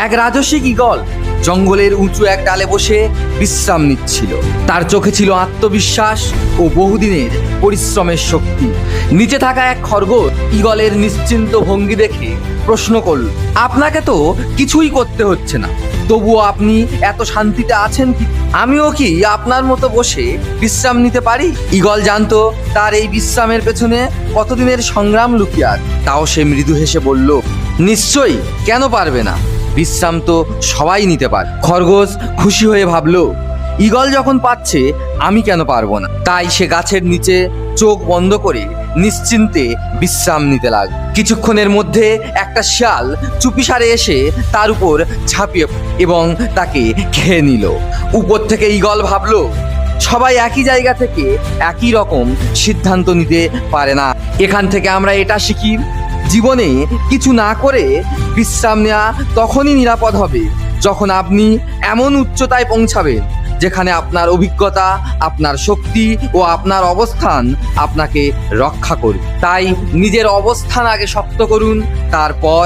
এক রাজসিক ঈগল জঙ্গলের উঁচু এক ডালে বসে বিশ্রাম নিচ্ছিল। তার চোখে ছিল আত্মবিশ্বাস ও বহুদিনের পরিশ্রমের শক্তি। নিচে থাকা এক খরগোশ ঈগলের নিশ্চিন্ত ভঙ্গি দেখে প্রশ্ন করল, আপনাকে তো কিছুই করতে হচ্ছে না, তবুও আপনি এত শান্তিতে আছেন কি? আমিও কি আপনার মতো বসে বিশ্রাম নিতে পারি? ঈগল জানতো তার এই বিশ্রামের পেছনে কতদিনের সংগ্রাম লুকিয়ে আছে। তাও সে মৃদু হেসে বলল, নিশ্চয়ই, কেন পারবে না? বিশ্রাম তো সবাই নিতে পারে। খরগোশ খুশি হয়ে ভাবলো, ঈগল যখন পাচ্ছে আমি কেন পারবো না? তাই সে গাছের নিচে চোখ বন্ধ করে নিশ্চিন্তে বিশ্রাম নিতে লাগলো। কিছুক্ষণের মধ্যে একটা শিয়াল চুপিসারে এসে তার উপর ঝাঁপিয়ে এবং তাকে খেয়ে নিল। উপর থেকে ঈগল ভাবলো, সবাই একই জায়গা থেকে একই রকম সিদ্ধান্ত নিতে পারে না। এখান থেকে আমরা এটা শিখি, জীবনে কিছু না করে বিশ্রাম নেওয়া তখনই নিরাপদ হবে যখন আপনি এমন উচ্চতায় পৌঁছাবেন যেখানে আপনার অভিজ্ঞতা, আপনার শক্তি ও আপনার অবস্থান আপনাকে রক্ষা করবে। তাই নিজের অবস্থান আগে শক্ত করুন, তারপর